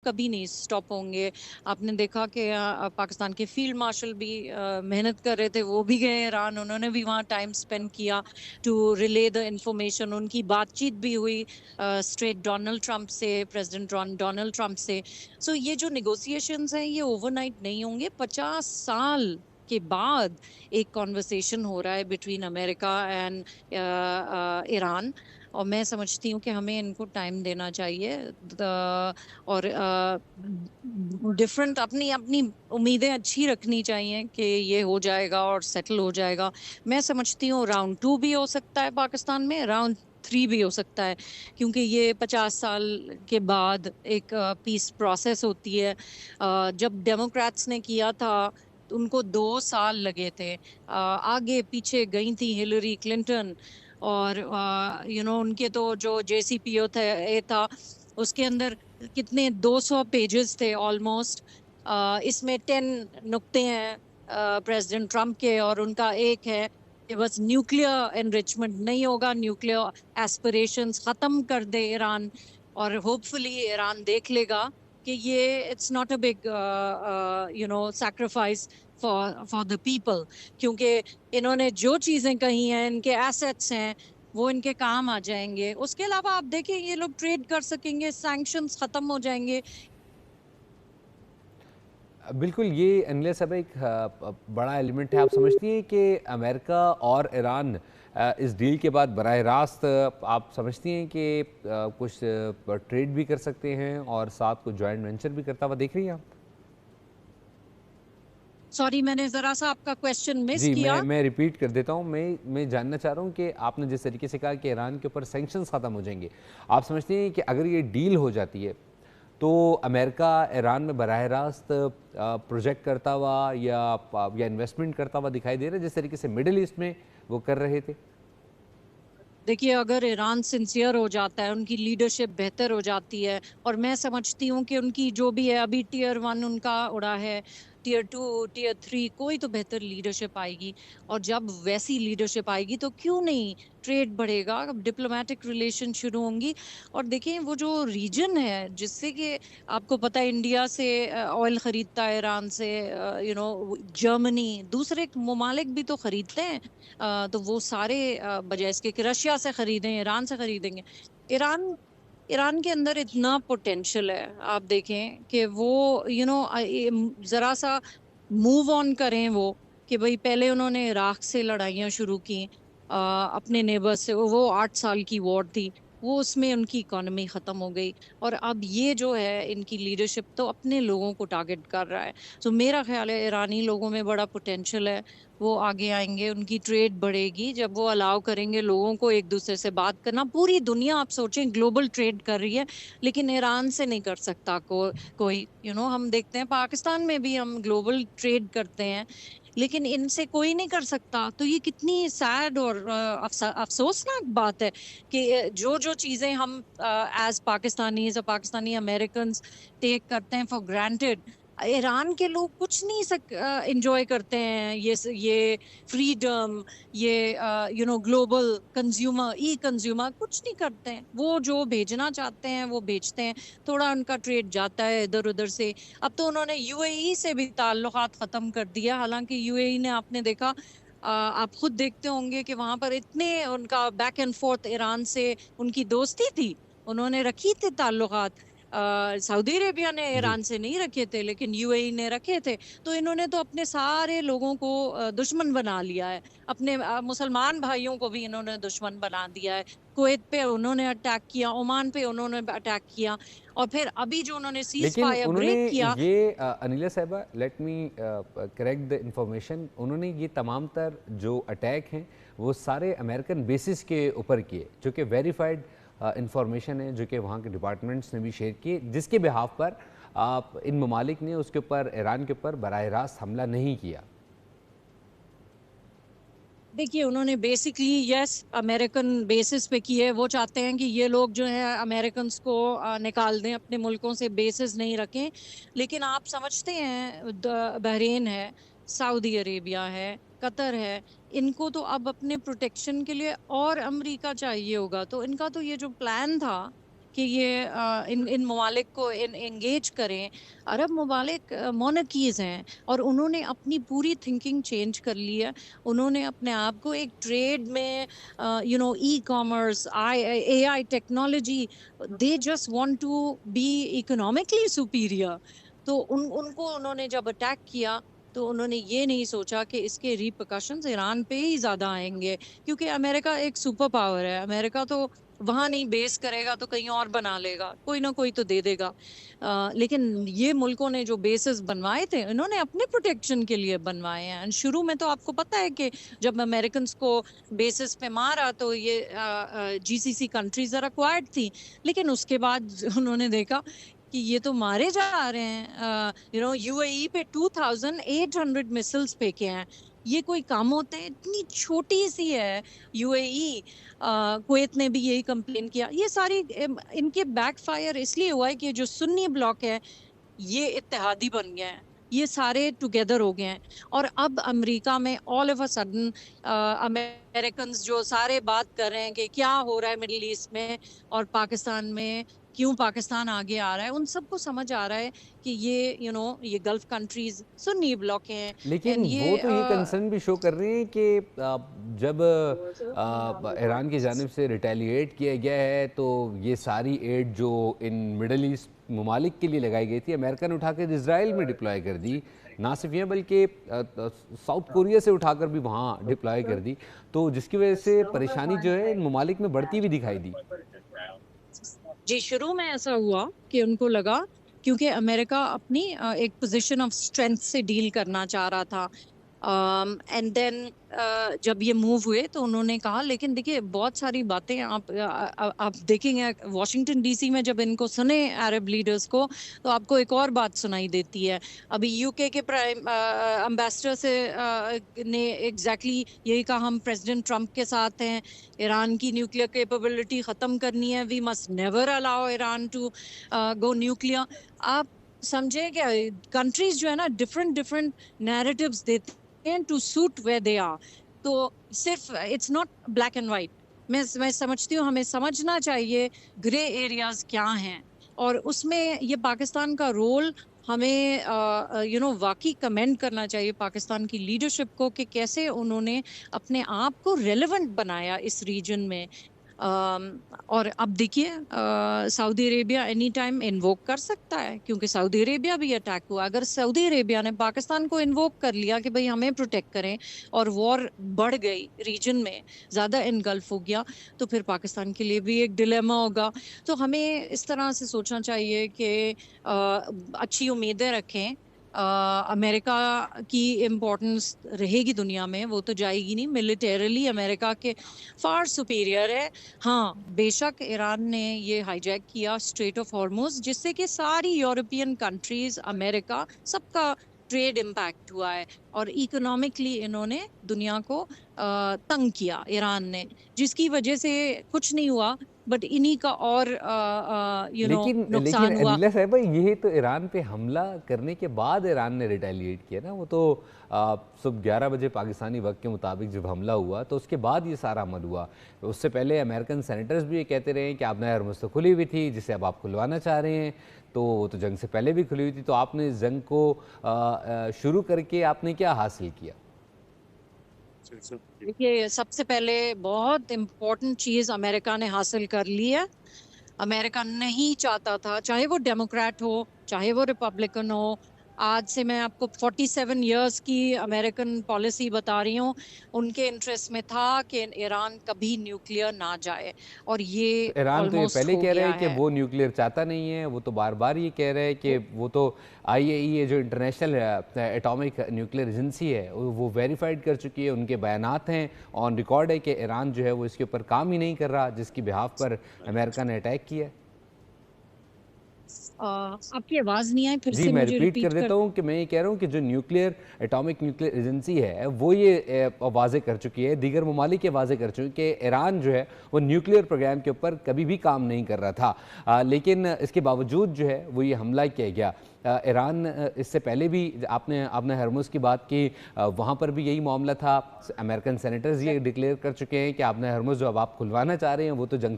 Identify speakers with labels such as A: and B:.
A: कभी नहीं स्टॉप होंगे। आपने देखा कि पाकिस्तान के फील्ड मार्शल भी मेहनत कर रहे थे, वो भी गए ईरान, उन्होंने भी वहाँ टाइम स्पेंड किया टू रिले द इंफॉर्मेशन। उनकी बातचीत भी हुई स्ट्रेट डोनाल्ड ट्रंप से, प्रेसिडेंट डोनाल्ड ट्रंप से। सो ये जो निगोशिएशंस हैं ये ओवरनाइट नहीं होंगे, 50 साल के बाद एक कॉन्वर्सेशन हो रहा है बिटवीन अमेरिका एंड ईरान। और मैं समझती हूँ कि हमें इनको टाइम देना चाहिए। और डिफरेंट अपनी अपनी उम्मीदें अच्छी रखनी चाहिए कि ये हो जाएगा और सेटल हो जाएगा। मैं समझती हूँ राउंड 2 भी हो सकता है पाकिस्तान में, राउंड 3 भी हो सकता है, क्योंकि ये 50 साल के बाद एक पीस प्रोसेस होती है। जब डेमोक्रेट्स ने किया था तो उनको 2 साल लगे थे। आगे पीछे गई थी हिलरी क्लिंटन, और उनके तो जो जेसीपीओ था उसके अंदर कितने 200 पेजेस थे ऑलमोस्ट। इसमें 10 नुक्ते हैं प्रेसिडेंट ट्रम्प के, और उनका एक है कि बस न्यूक्लियर एनरिचमेंट नहीं होगा, न्यूक्लियर एस्पिरेशंस खत्म कर दे ईरान। और होपफुली ईरान देख लेगा कि ये it's not a big sacrifice for the people, क्योंकि इन्होंने जो चीजें कही हैं, इनके एसेट्स हैं, वो इनके काम आ जाएंगे। उसके अलावा आप देखें ये लोग ट्रेड कर सकेंगे, सैंक्शंस खत्म हो जाएंगे।
B: बिल्कुल, ये अनिल साहब एक बड़ा एलिमेंट है। आप समझती हैं कि अमेरिका और ईरान इस डील के बाद बराह रास्त आप समझती हैं कि कुछ ट्रेड भी कर सकते हैं और साथ कुछ जॉइंट वेंचर भी करता हुआ देख रही हैं आप?
A: सॉरी, मैंने जरा सा आपका क्वेश्चन मिस
B: जी,
A: किया।
B: मैं रिपीट कर देता हूँ। मैं जानना चाह रहा हूँ कि आपने जिस तरीके से कहा कि ईरान के ऊपर सैंक्शंस ख़त्म हो जाएंगे, आप समझते हैं कि अगर ये डील हो जाती है तो अमेरिका ईरान में बराह रास्त प्रोजेक्ट करता हुआ या इन्वेस्टमेंट करता हुआ दिखाई दे रहा है, जिस तरीके से मिडिल ईस्ट में वो कर रहे थे?
A: देखिए, अगर ईरान सिंसियर हो जाता है, उनकी लीडरशिप बेहतर हो जाती है, और मैं समझती हूँ कि उनकी जो भी है, अभी टियर 1 उनका उड़ा है, टियर 2 टियर 3 कोई तो बेहतर लीडरशिप आएगी। और जब वैसी लीडरशिप आएगी तो क्यों नहीं ट्रेड बढ़ेगा, डिप्लोमेटिक रिलेशन शुरू होंगी। और देखिए वो जो रीजन है जिससे कि आपको पता है इंडिया से ऑयल खरीदता है, ईरान से जर्मनी, दूसरे ममालिक भी तो खरीदते हैं। तो वो सारे बजाय इसके कि रशिया से खरीदें, ईरान से खरीदेंगे। ईरान ईरान के अंदर इतना पोटेंशियल है, आप देखें कि वो जरा सा मूव ऑन करें वो, कि भाई पहले उन्होंने इराक से लड़ाइयाँ शुरू की, अपने नेबर से, वो 8 साल की वॉर थी, वो उसमें उनकी इकोनॉमी खत्म हो गई। और अब ये जो है इनकी लीडरशिप तो अपने लोगों को टारगेट कर रहा है। तो मेरा ख्याल है ईरानी लोगों में बड़ा पोटेंशियल है, वो आगे आएंगे, उनकी ट्रेड बढ़ेगी जब वो अलाउ करेंगे लोगों को एक दूसरे से बात करना। पूरी दुनिया आप सोचें ग्लोबल ट्रेड कर रही है, लेकिन ईरान से नहीं कर सकता कोई। हम देखते हैं पाकिस्तान में भी हम ग्लोबल ट्रेड करते हैं, लेकिन इनसे कोई नहीं कर सकता। तो ये कितनी सैड और अफसोसनाक बात है कि जो जो चीजें हम एज पाकिस्तानी अमेरिकन टेक करते हैं फॉर ग्रांटेड, ईरान के लोग कुछ नहीं इंजॉय करते हैं। ये फ्रीडम, ये ग्लोबल कंज्यूमर, ई कंज्यूमर कुछ नहीं करते हैं। वो जो भेजना चाहते हैं वो बेचते हैं, थोड़ा उनका ट्रेड जाता है इधर उधर से। अब तो उन्होंने यूएई से भी ताल्लुकात खत्म कर दिया, हालांकि यूएई ने, आपने देखा, आप खुद देखते होंगे कि वहां पर इतने उनका बैक एंड फोर्थ ईरान से उनकी दोस्ती थी, उन्होंने रखी थी ताल्लुकात। सऊदी अरेबिया ने
B: जी।
A: ईरान से नहीं रखे थे, लेकिन यूएई ने रखे थे। तो इन्होंने तो अपने सारे लोगों को दुश्मन बना लिया है, अपने मुसलमान भाइयों को भी इन्होंने दुश्मन बना दिया है। कुवैत पे उन्होंने अटैक किया, ओमान पे उन्होंने अटैक किया, और फिर अभी जो उन्होंने सीज
B: लेकिन
A: फायर
B: उन्होंने
A: ब्रेक किया।
B: ये अनिला साहिबा, let me correct the information, उन्होंने ये तमाम तर जो अटैक हैं वो सारे अमेरिकन बेसिस के ऊपर किए, जो कि वेरीफाइड इंफॉर्मेशन है, जो कि वहाँ के डिपार्टमेंट्स ने भी शेयर किए, जिसके बिहाफ पर इन ममालिक ने उसके ऊपर, ईरान के ऊपर बराह रास्त हमला नहीं किया।
A: देखिए, उन्होंने बेसिकली यस अमेरिकन बेसिस पे की है। वो चाहते हैं कि ये लोग जो है अमेरिकन को निकाल दें, अपने मुल्कों से बेसिस नहीं रखें। लेकिन आप समझते हैं बहरीन है, सऊदी अरेबिया है, कतर है, इनको तो अब अपने प्रोटेक्शन के लिए और अमेरिका चाहिए होगा। तो इनका तो ये जो प्लान था कि ये इन इन ममालिक को एंगेज करें। अरब ममालिक मोनार्कीज हैं और उन्होंने अपनी पूरी थिंकिंग चेंज कर ली है। उन्होंने अपने आप को एक ट्रेड में, e commerce, AI technology, they just want to be economically superior. तो उनको उन्होंने जब अटैक किया तो उन्होंने ये नहीं सोचा कि इसके रिpercussions ईरान पे ही ज्यादा आएंगे, क्योंकि अमेरिका एक सुपर पावर है। अमेरिका तो वहां नहीं बेस करेगा तो कहीं और बना लेगा, कोई ना कोई तो दे देगा। लेकिन ये मुल्कों ने जो बेसेस बनवाए थे, इन्होंने अपने प्रोटेक्शन के लिए बनवाए हैं। एंड शुरू में तो आपको पता है कि जब अमेरिकन को बेसिस पे मारा तो ये GCC कंट्रीज जरा क्वाइट थी, लेकिन उसके बाद उन्होंने देखा कि ये तो मारे जा रहे हैं। UAE पे 2800 मिसाइल्स फेंके हैं। ये कोई काम होते हैं? इतनी छोटी सी है UAE। कुवैत ने भी यही कंप्लेन किया। ये सारी इनके बैकफायर इसलिए हुआ है कि जो सुन्नी ब्लॉक है ये इत्तेहादी बन गए हैं, ये सारे टुगेदर हो गए हैं। और अब अमेरिका में all of a sudden American जो सारे बात कर रहे हैं कि क्या हो रहा है मिडिल ईस्ट में और पाकिस्तान में, क्यों पाकिस्तान आगे आ रहा है, उन सबको समझ आ रहा है कि ये ये गल्फ कंट्रीज सुन्नी ब्लॉक हैं।
B: लेकिन
A: एंड
B: वो
A: ये
B: तो ये कंसर्न भी शो कर रहे हैं कि जब ईरान की जानिब से रिटेलिएट किया गया है तो ये सारी एड जो इन मिडल ईस्ट ममालिक के लिए लगाई गई थी, अमेरिका ने उठाकर इसराइल में डिप्लॉय कर दी। ना सिर्फ ये बल्कि साउथ कोरिया से उठाकर भी वहाँ डिप्लॉय कर दी, तो जिसकी वजह से परेशानी जो है इन ममालिक में बढ़ती भी दिखाई दी।
A: जी, शुरू में ऐसा हुआ कि उनको लगा, क्योंकि अमेरिका अपनी एक पोजीशन ऑफ स्ट्रेंथ से डील करना चाह रहा था। एंड देन जब ये मूव हुए तो उन्होंने कहा, लेकिन देखिए बहुत सारी बातें आप देखेंगे वॉशिंगटन DC में जब इनको सुने अरब लीडर्स को, तो आपको एक और बात सुनाई देती है। अभी UK के प्राइम एम्बेसडर से ने एग्जैक्टली यही कहा, हम प्रेसिडेंट ट्रंप के साथ हैं, ईरान की न्यूक्लियर कैपेबिलिटी ख़त्म करनी है, we must never allow Iran to go nuclear. आप समझे क्या, कंट्रीज जो है ना डिफरेंट डिफरेंट नैरेटिव्स देते हैं to suit where they are. तो सिर्फ it's not black and white. मैं समझती हूँ हमें समझना चाहिए ग्रे एरियाज क्या हैं, और उसमें ये पाकिस्तान का रोल हमें वाकई कमेंट करना चाहिए पाकिस्तान की लीडरशिप को कि कैसे उन्होंने अपने आप को रेलेवेंट बनाया इस रीजन में। और अब देखिए Saudi Arabia any time invoke कर सकता है, क्योंकि सऊदी अरेबिया भी अटैक हुआ। अगर सऊदी अरेबिया ने पाकिस्तान को इन्वोक कर लिया कि भाई हमें प्रोटेक्ट करें, और वॉर बढ़ गई रीजन में, ज़्यादा इनगल्फ हो गया, तो फिर पाकिस्तान के लिए भी एक डिलेमा होगा। तो हमें इस तरह से सोचना चाहिए कि अच्छी उम्मीदें रखें। अमेरिका की इम्पोर्टेंस रहेगी दुनिया में, वो तो जाएगी नहीं। मिलिटरली अमेरिका के फार सुपीरियर है। हाँ, बेशक ईरान ने ये हाईजैक किया स्ट्रेट ऑफ हॉर्मुज, जिससे कि सारी यूरोपियन कंट्रीज, अमेरिका, सबका ट्रेड इम्पैक्ट हुआ है, और इकोनॉमिकली इन्होंने दुनिया को तंग किया ईरान ने, जिसकी वजह से कुछ नहीं हुआ, बट इन्हीं का और
B: लेकिन
A: नुकसान हुआ।
B: अदीला साहिबा, ये तो ईरान पे हमला करने के बाद ईरान ने रिटेलिएट किया ना। वो तो सुबह 11 बजे पाकिस्तानी वक्त के मुताबिक जब हमला हुआ तो उसके बाद ये सारा अमल हुआ। उससे पहले अमेरिकन सेनेटर्स भी ये कहते रहे कि आपने हरमुज़ तो खुली हुई थी, जिसे अब आप खुलवाना चाह रहे हैं, तो जंग से पहले भी खुली हुई थी। तो आपने इस जंग को शुरू करके आपने क्या हासिल किया?
A: देखिए, सबसे पहले बहुत इम्पोर्टेंट चीज अमेरिका ने हासिल कर ली है। अमेरिका नहीं चाहता था, चाहे वो डेमोक्रेट हो चाहे वो रिपब्लिकन हो, आज से मैं आपको 47 इयर्स की अमेरिकन पॉलिसी बता रही हूँ, उनके इंटरेस्ट में था कि ईरान कभी न्यूक्लियर ना जाए, और ये
B: ईरान तो ये
A: ऑलमोस्ट
B: पहले
A: हो
B: कह रहा
A: गया
B: है कि
A: है।
B: वो न्यूक्लियर चाहता नहीं है। वो तो बार बार ये कह रहा है कि वो तो IAEA जो इंटरनेशनल एटॉमिक न्यूक्लियर एजेंसी है वो वेरीफाइड कर चुकी है। उनके बयानात हैं, ऑन रिकॉर्ड है कि ईरान जो है वो इसके ऊपर काम ही नहीं कर रहा, जिसकी बिहाफ पर अमेरिका ने अटैक किया है।
A: आपकी आवाज नहीं आई, फिर
B: जी,
A: से
B: मैं
A: मुझे
B: रिपीट कर
A: रिपीट कर।
B: देता हूँ कि मैं ये कह रहा हूँ कि जो एटॉमिक न्यूक्लियर एजेंसी है वो ये वाज़े कर चुकी है, दीगर ममालिक ये वाज़े कर चुकी है कि ईरान जो है वो न्यूक्लियर प्रोग्राम के ऊपर कभी भी काम नहीं कर रहा था। लेकिन इसके बावजूद जो है वो ये हमला किया गया। ईरान इससे पहले भी आपने हरमुज़ की बात की, वहाँ पर भी यही मामला था। अमेरिकन सेनेटर्स ये डिक्लेयर कर चुके हैं कि आपने हरमुज़ जो अब आप खुलवाना चाह रहे हैं वो तो जंग